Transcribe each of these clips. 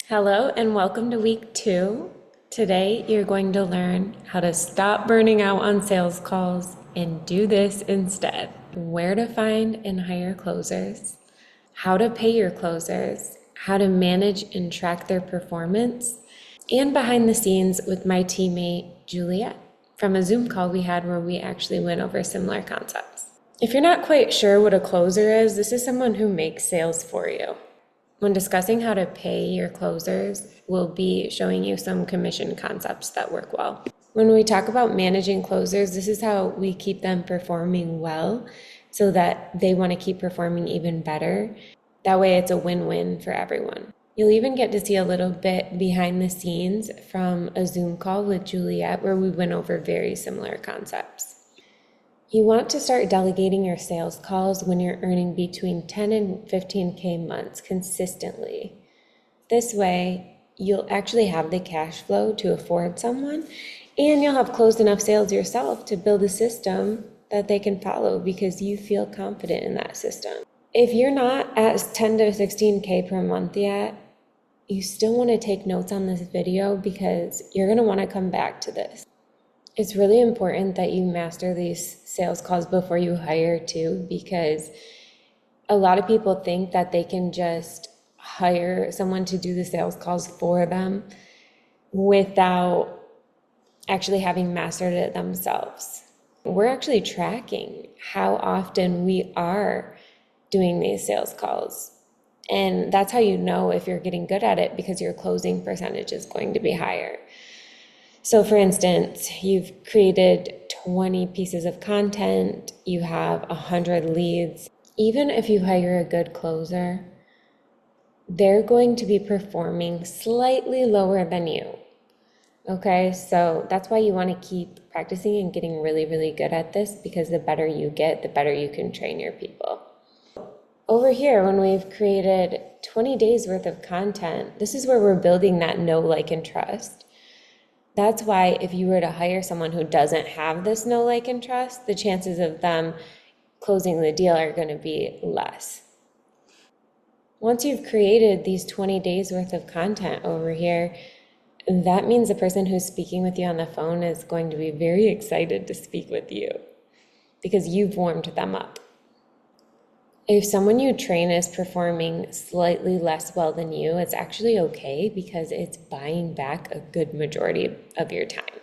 Hello and welcome to week 2. Today you're going to learn how to stop burning out on sales calls and do this instead. Where to find and hire closers, how to pay your closers, how to manage and track their performance, and behind the scenes with my teammate Juliette from a Zoom call we had where we actually went over similar concepts. If you're not quite sure what a closer is, this is someone who makes sales for you. When discussing how to pay your closers, we'll be showing you some commission concepts that work well. When we talk about managing closers, this is how we keep them performing well so that they want to keep performing even better. That way it's a win-win for everyone. You'll even get to see a little bit behind the scenes from a Zoom call with Juliette where we went over very similar concepts. You want to start delegating your sales calls when you're earning between 10 and 15K months consistently. This way, you'll actually have the cash flow to afford someone, and you'll have closed enough sales yourself to build a system that they can follow because you feel confident in that system. If you're not at 10 to 16K per month yet, you still want to take notes on this video because you're going to want to come back to this. It's really important that you master these sales calls before you hire too, because a lot of people think that they can just hire someone to do the sales calls for them without actually having mastered it themselves. We're actually tracking how often we are doing these sales calls. And that's how you know if you're getting good at it, because your closing percentage is going to be higher. So for instance, you've created 20 pieces of content, you have 100 leads. Even if you hire a good closer, they're going to be performing slightly lower than you. Okay, so that's why you want to keep practicing and getting really, really good at this, because the better you get, the better you can train your people. Over here, when we've created 20 days worth of content, this is where we're building that know, like, and trust. That's why if you were to hire someone who doesn't have this know, like, and trust, the chances of them closing the deal are going to be less. Once you've created these 20 days worth of content over here, that means the person who's speaking with you on the phone is going to be very excited to speak with you because you've warmed them up. If someone you train is performing slightly less well than you, it's actually okay because it's buying back a good majority of your time.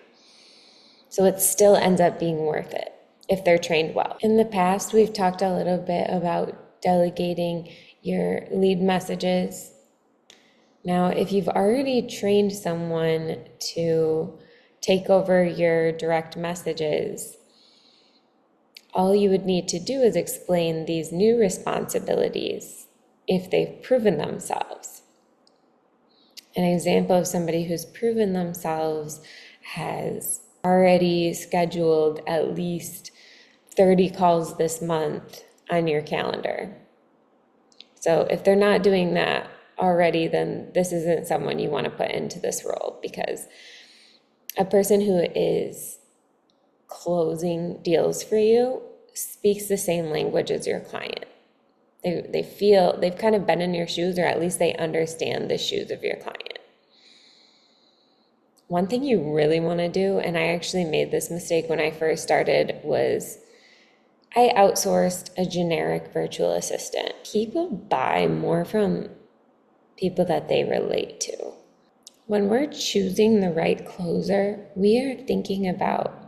So it still ends up being worth it if they're trained well. In the past, we've talked a little bit about delegating your lead messages. Now, if you've already trained someone to take over your direct messages, all you would need to do is explain these new responsibilities if they've proven themselves. An example of somebody who's proven themselves has already scheduled at least 30 calls this month on your calendar. So if they're not doing that already, then this isn't someone you want to put into this role, because a person who is closing deals for you speaks the same language as your client. They feel they've kind of been in your shoes, or at least they understand the shoes of your client. One thing you really want to do, and I actually made this mistake when I first started, was I outsourced a generic virtual assistant. People buy more from people that they relate to. When we're choosing the right closer, we are thinking about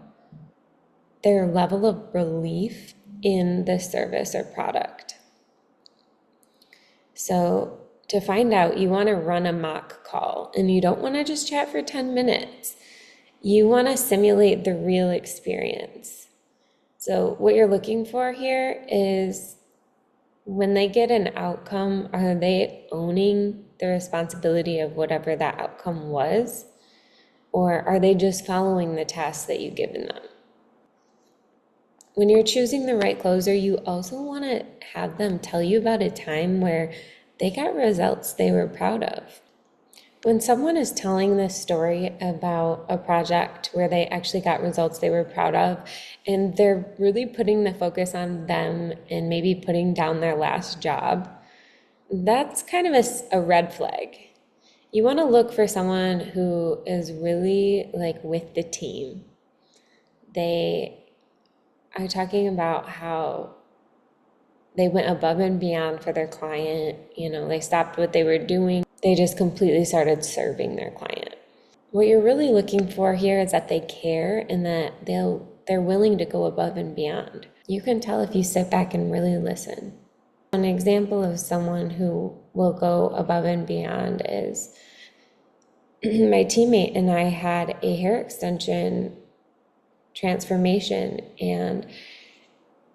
their level of belief in the service or product. So to find out, you want to run a mock call, and you don't want to just chat for 10 minutes. You want to simulate the real experience. So what you're looking for here is, when they get an outcome, are they owning the responsibility of whatever that outcome was? Or are they just following the tasks that you've given them? When you're choosing the right closer, you also want to have them tell you about a time where they got results they were proud of. When someone is telling this story about a project where they actually got results they were proud of, and they're really putting the focus on them and maybe putting down their last job, that's kind of a red flag. You want to look for someone who is really like with the team. They are talking about how they went above and beyond for their client. They stopped what they were doing. They just completely started serving their client. What you're really looking for here is that they care and that they're willing to go above and beyond. You can tell if you sit back and really listen. An example of someone who will go above and beyond is my teammate and I had a hair extension transformation, and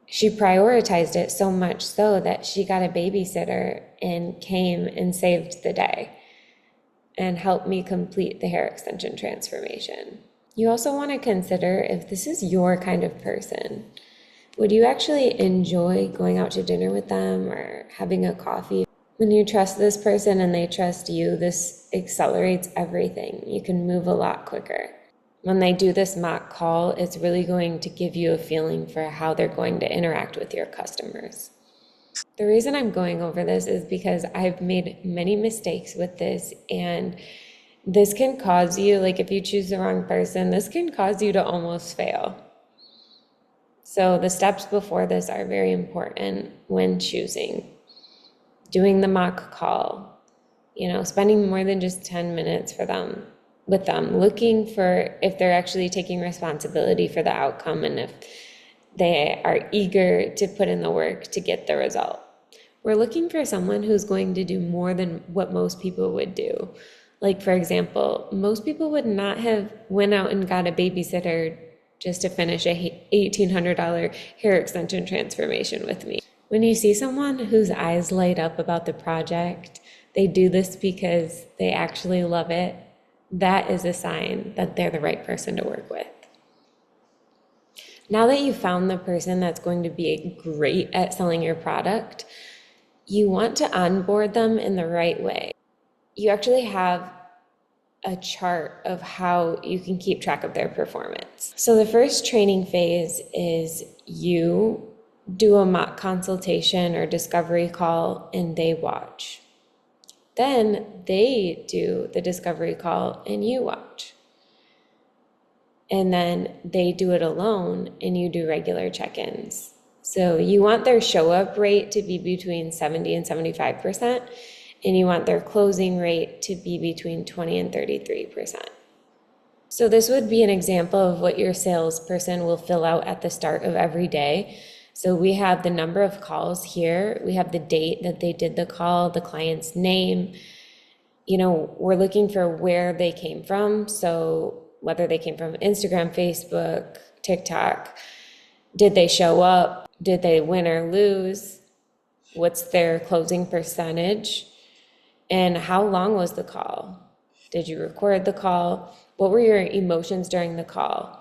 she prioritized it so much so that she got a babysitter and came and saved the day and helped me complete the hair extension transformation. You also want to consider if this is your kind of person. Would you actually enjoy going out to dinner with them or having a coffee? When you trust this person and they trust you, this accelerates everything. You can move a lot quicker. When they do this mock call, it's really going to give you a feeling for how they're going to interact with your customers. The reason I'm going over this is because I've made many mistakes with this, and this can cause you, like if you choose the wrong person, this can cause you to almost fail. So the steps before this are very important when choosing. Doing the mock call, spending more than just 10 minutes with them, looking for if they're actually taking responsibility for the outcome and if they are eager to put in the work to get the result. We're looking for someone who's going to do more than what most people would do. Like, for example, most people would not have went out and got a babysitter just to finish a $1,800 hair extension transformation with me. When you see someone whose eyes light up about the project, they do this because they actually love it, that is a sign that they're the right person to work with. Now that you've found the person that's going to be great at selling your product, you want to onboard them in the right way. You actually have a chart of how you can keep track of their performance. So the first training phase is you do a mock consultation or discovery call and they watch. Then they do the discovery call and you watch. And then they do it alone and you do regular check-ins. So you want their show up rate to be between 70 and 75%, and you want their closing rate to be between 20 and 33%. So this would be an example of what your salesperson will fill out at the start of every day. So we have the number of calls here. We have the date that they did the call, the client's name. We're looking for where they came from. So whether they came from Instagram, Facebook, TikTok, did they show up? Did they win or lose? What's their closing percentage? And how long was the call? Did you record the call? What were your emotions during the call?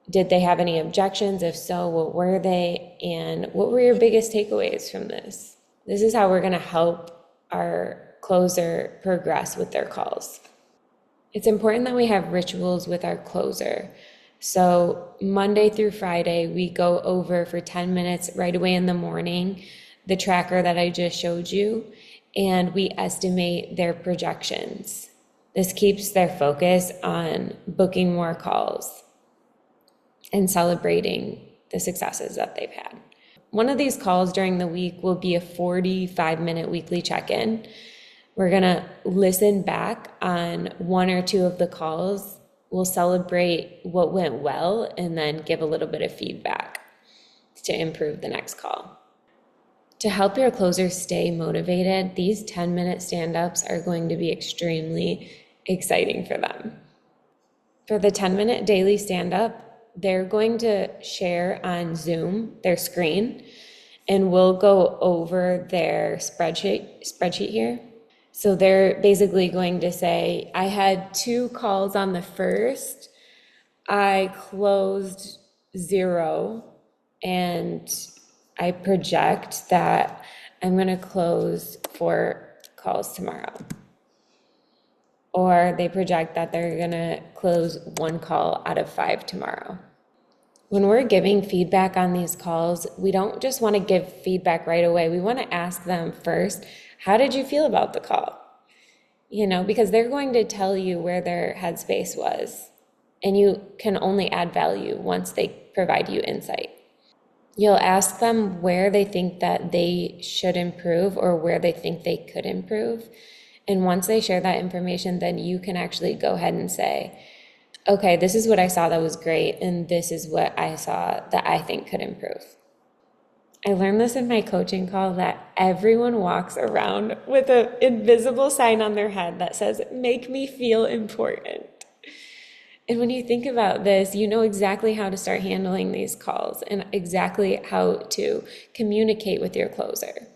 Did they have any objections? If so, what were they? And what were your biggest takeaways from this? This is how we're going to help our closer progress with their calls. It's important that we have rituals with our closer. So Monday through Friday, we go over for 10 minutes right away in the morning, the tracker that I just showed you, and we estimate their projections. This keeps their focus on booking more calls and celebrating the successes that they've had. One of these calls during the week will be a 45-minute weekly check-in. We're gonna listen back on one or two of the calls. We'll celebrate what went well and then give a little bit of feedback to improve the next call. To help your closers stay motivated, these 10-minute stand-ups are going to be extremely exciting for them. For the 10-minute daily stand-up, they're going to share on Zoom their screen, and we'll go over their spreadsheet here. So they're basically going to say, I had 2 calls on the first, I closed 0, and I project that I'm going to close 4 calls tomorrow. Or they project that they're going to close 1 call out of 5 tomorrow. When we're giving feedback on these calls, we don't just want to give feedback right away. We want to ask them first, how did you feel about the call? because they're going to tell you where their headspace was. And you can only add value once they provide you insight. You'll ask them where they think that they should improve or where they think they could improve. And once they share that information, then you can actually go ahead and say, okay, this is what I saw that was great, and this is what I saw that I think could improve. I learned this in my coaching call that everyone walks around with an invisible sign on their head that says, make me feel important. And when you think about this, you know exactly how to start handling these calls and exactly how to communicate with your closer.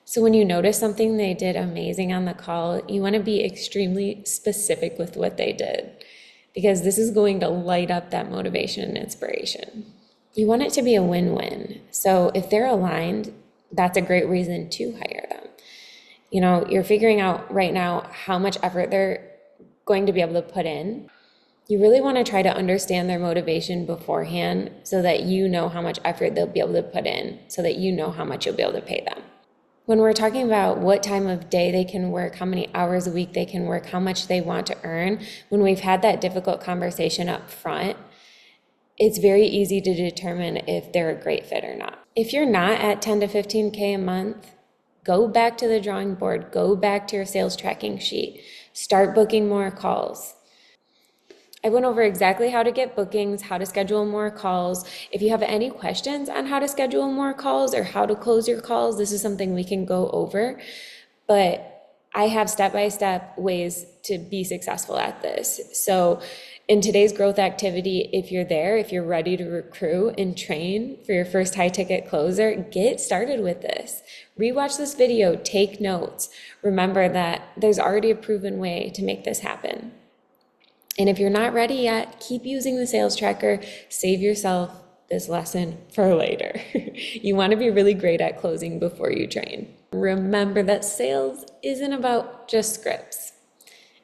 So when you notice something they did amazing on the call, you want to be extremely specific with what they did, because this is going to light up that motivation and inspiration. You want it to be a win-win. So if they're aligned, that's a great reason to hire them. You're figuring out right now how much effort they're going to be able to put in. You really want to try to understand their motivation beforehand so that you know how much effort they'll be able to put in, so that you know how much you'll be able to pay them. When we're talking about what time of day they can work, how many hours a week they can work, how much they want to earn, when we've had that difficult conversation up front, it's very easy to determine if they're a great fit or not. If you're not at 10 to 15K a month, go back to the drawing board, go back to your sales tracking sheet, start booking more calls. I went over exactly how to get bookings, how to schedule more calls. If you have any questions on how to schedule more calls or how to close your calls, this is something we can go over. But I have step-by-step ways to be successful at this. So in today's growth activity, if you're there, if you're ready to recruit and train for your first high-ticket closer, get started with this. Rewatch this video, take notes. Remember that there's already a proven way to make this happen. And if you're not ready yet, keep using the sales tracker. Save yourself this lesson for later. You want to be really great at closing before you train. Remember that sales isn't about just scripts.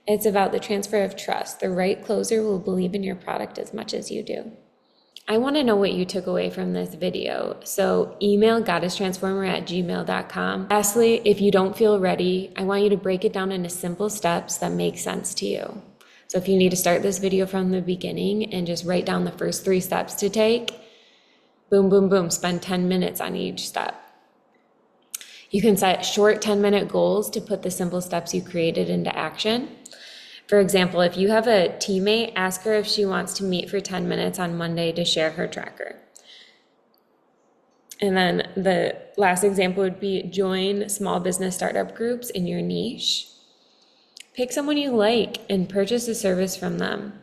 It's about the transfer of trust. The right closer will believe in your product as much as you do. I want to know what you took away from this video. So email goddesstransformer@gmail.com. Lastly, if you don't feel ready, I want you to break it down into simple steps that make sense to you. So if you need to start this video from the beginning and just write down the first 3 steps to take, boom, boom, boom, spend 10 minutes on each step. You can set short 10-minute goals to put the simple steps you created into action. For example, if you have a teammate, ask her if she wants to meet for 10 minutes on Monday to share her tracker. And then the last example would be join small business startup groups in your niche. Pick someone you like and purchase a service from them.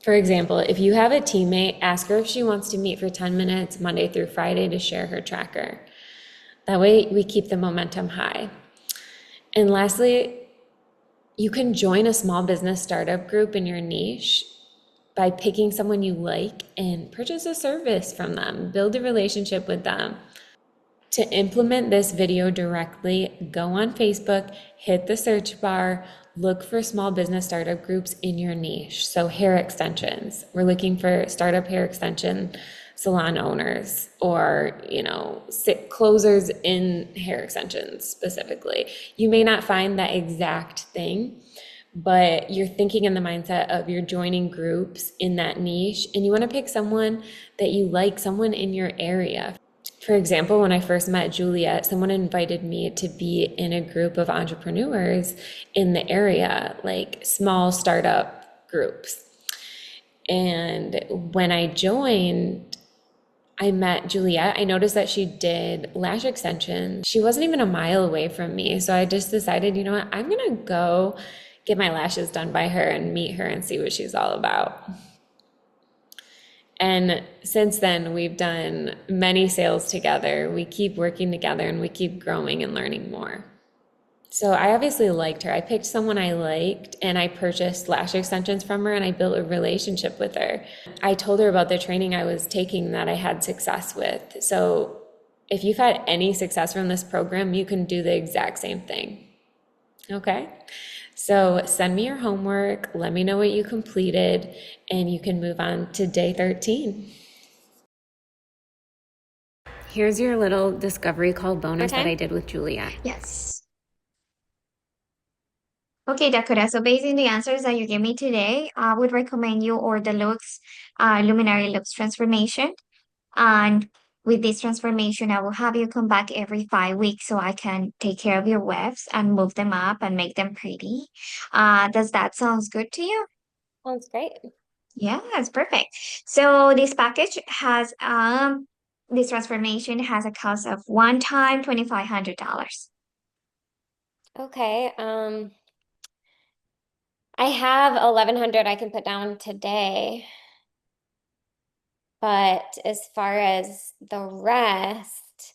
For example, if you have a teammate, ask her if she wants to meet for 10 minutes Monday through Friday to share her tracker. That way we keep the momentum high. And lastly, you can join a small business startup group in your niche by picking someone you like and purchase a service from them. Build a relationship with them. To implement this video directly, go on Facebook, hit the search bar, look for small business startup groups in your niche. So hair extensions, we're looking for startup hair extension salon owners, or closers in hair extensions specifically. You may not find that exact thing, but you're thinking in the mindset of you're joining groups in that niche, and you want to pick someone that you like, someone in your area. For example, when I first met Juliette, someone invited me to be in a group of entrepreneurs in the area, like small startup groups. And when I joined, I met Juliette. I noticed that she did lash extensions. She wasn't even a mile away from me. So I just decided, you know what, I'm going to go get my lashes done by her and meet her and see what she's all about. And since then, we've done many sales together. We keep working together and we keep growing and learning more. So I obviously liked her. I picked someone I liked and I purchased lash extensions from her and I built a relationship with her. I told her about the training I was taking that I had success with. So if you've had any success from this program, you can do the exact same thing. Okay? So send me your homework, let me know what you completed, and you can move on to day 13. Here's your little discovery call bonus that I did with Juliette. Yes. Okay, Dakota. So based on the answers that you gave me today, I would recommend you order Lux, Luminary Lux transformation. And with this transformation, I will have you come back every 5 weeks so I can take care of your webs and move them up and make them pretty. Does that sounds good to you? Sounds great. Yeah, that's perfect. So this package has this transformation has a cost of one time $2,500. Okay. I have 1,100 I can put down today, but as far as the rest,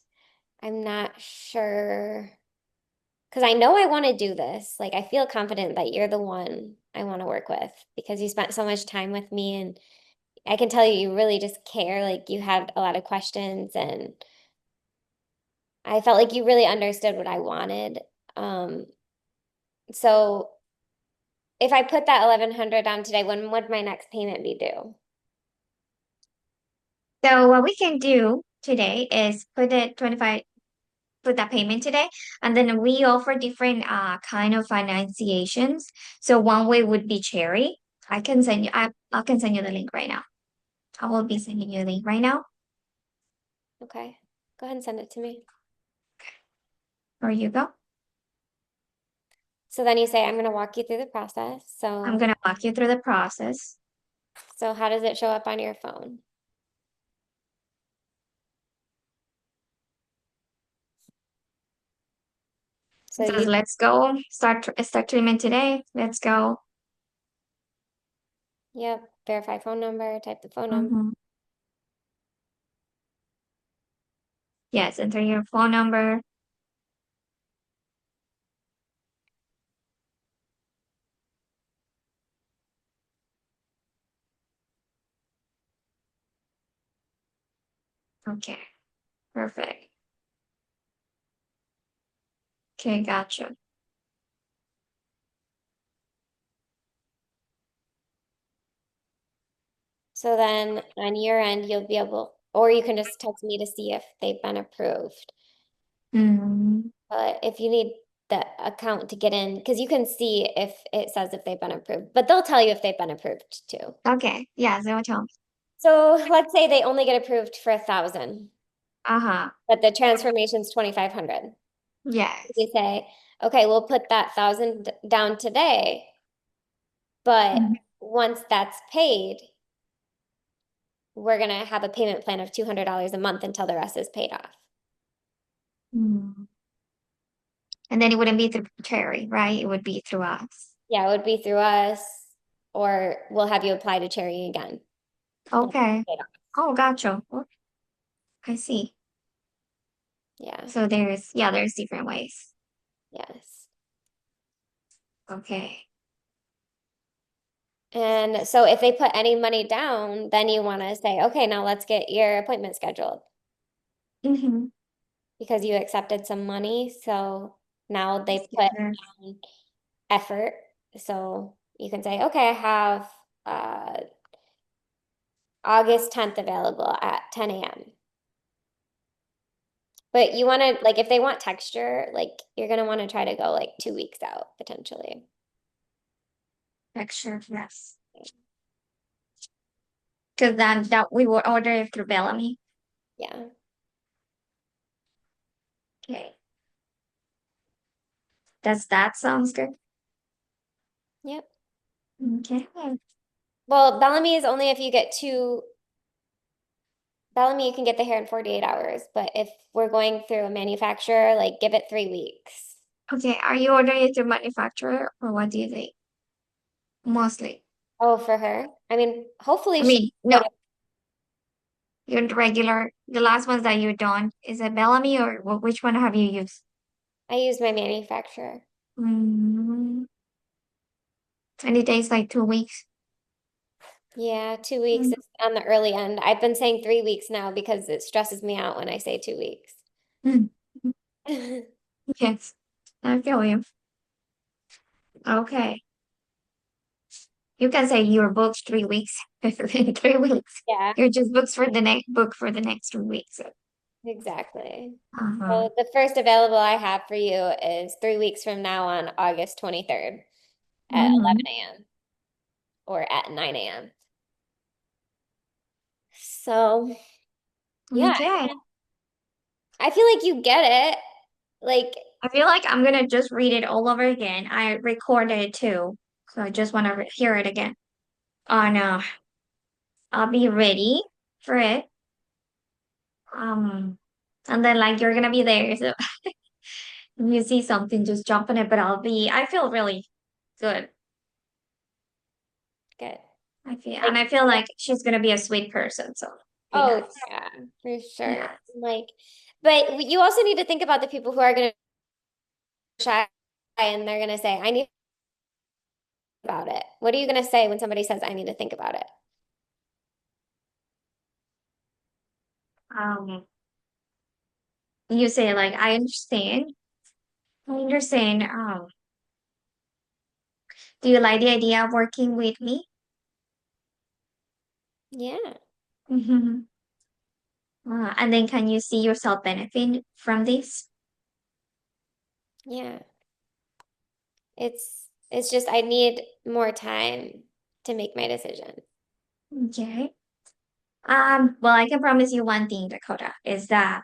I'm not sure. Because I know I want to do this. Like, I feel confident that you're the one I want to work with because you spent so much time with me and I can tell you, you really just care. Like, you had a lot of questions and I felt like you really understood what I wanted. Um, so if I put that 1,100 down today, when would my next payment be due? So what we can do today is put that payment today, and then we offer different kind of financiations. So one way would be Cherry. I can send you the link right now. I will be sending you the link right now. Okay, go ahead and send it to me. There you go. So then you say, I'm going to walk you through the process. I'm gonna walk you through the process. So how does it show up on your phone? So It says, you, let's go. Start treatment today. Let's go. yep, verify phone number, type the phone number. Mm-hmm. Yes, enter your phone number. Okay, perfect. Okay, gotcha. So then on your end, you'll be able, or you can just text me to see if they've been approved. Mm, But if you need the account to get in, because you can see if it says if they've been approved, but they'll tell you if they've been approved too. okay, yeah, they will tell me. So let's say they only get approved for 1,000, Uh-huh. but the transformation's 2,500. Yes. You say, okay, we'll put that 1,000 down today, but Mhm. once that's paid, we're gonna have a payment plan of $200 a month until the rest is paid off. Mm. And then it wouldn't be through Cherry, right? It would be through us. Yeah, it would be through us, or we'll have you apply to Cherry again. Once it's Okay. paid off. Oh, gotcha. Oh, I see. Yeah, So there's different ways. yes. Okay. And so if they put any money down, then you want to say, okay, now let's get your appointment scheduled Mm-hmm. because you accepted some money. So now they Yes. put down effort. So you can say, okay, I have uh, August 10th available at 10 a.m. But you want to, like, if they want texture, like, you're going to want to try to go like 2 weeks out potentially. Texture, yes. Because then that we will order it through Bellamy. Yeah. Okay. Does that sounds good? Yep. Okay. Well, Bellamy is only if you get two. Bellamy, you can get the hair in 48 hours, but if we're going through a manufacturer, like give it 3 weeks. Okay. Are you ordering it through manufacturer or what do you think? Mostly. Oh, for her? I mean, hopefully I she mean, go no, to, your regular, the last ones that you done, is it Bellamy or which one have you used? I use my manufacturer. Mm, and it takes like 2 weeks. Yeah, 2 weeks Mm, is on the early end. I've been saying 3 weeks now because it stresses me out when I say 2 weeks. mm, yes, I feel you. Okay. You can say you're booked 3 weeks. In 3 weeks. Yeah, You're just booked for the next 2 weeks. exactly. Uh-huh. So the first available I have for you is 3 weeks from now on August 23rd. at Mm-hmm. 11 a.m. or at 9 a.m. So, yeah, Okay. I feel like you get it. Like, I feel like I'm gonna just read it all over again. I recorded it too, so I just want to hear it again. Oh no, I'll be ready for it. Um, and then like you're gonna be there, so if you see something, just jump on it. But I feel really good. good. And Like, I feel like she's gonna be a sweet person, so be oh, nice. yeah, for sure. Yeah. Like, but you also need to think about the people who are going to shy and they're going to say, I need to think about it. What are you going to say when somebody says, I need to think about it? Um, you say like, I understand. I understand. Do you like the idea of working with me? Yeah, Mm-hmm. And then can you see yourself benefit from this? yeah. It's just I need more time to make my decision. Okay. Well, I can promise you one thing, Dakota, is that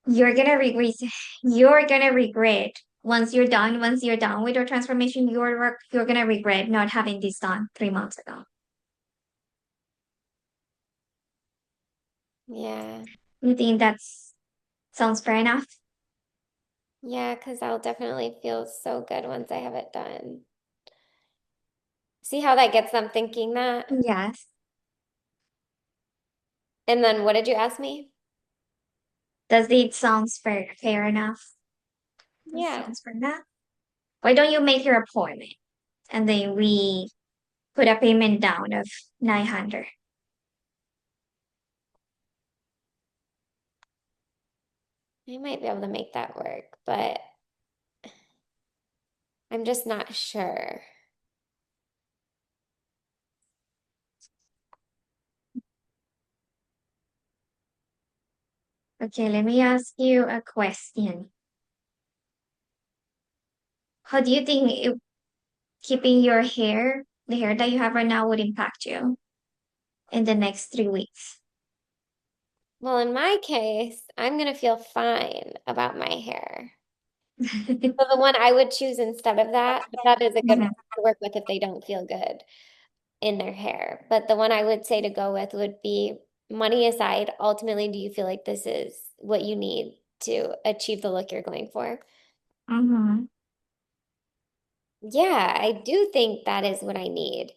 you're gonna regret. You're gonna regret once you're done with your transformation, your work, you're gonna regret not having this done 3 months ago. Yeah. You think that's sounds fair enough? Yeah, because I'll definitely feel so good once I have it done. See how that gets them thinking that? Yes. And then what did you ask me? Does it sounds fair enough? That Yeah. sounds fair enough. Why don't you make your appointment and then we put a payment down of 900? I might be able to make that work, but I'm just not sure. Okay, let me ask you a question. How do you think keeping your hair, the hair that you have right now, would impact you in the next 3 weeks? Well, in my case, I'm gonna feel fine about my hair. So the one I would choose instead of that, but that is a good one Mhm. to work with if they don't feel good in their hair. But the one I would say to go with would be money aside, ultimately, do you feel like this is what you need to achieve the look you're going for? Mhm. Yeah, I do think that is what I need.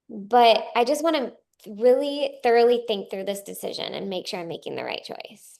But I just want to really thoroughly think through this decision and make sure I'm making the right choice.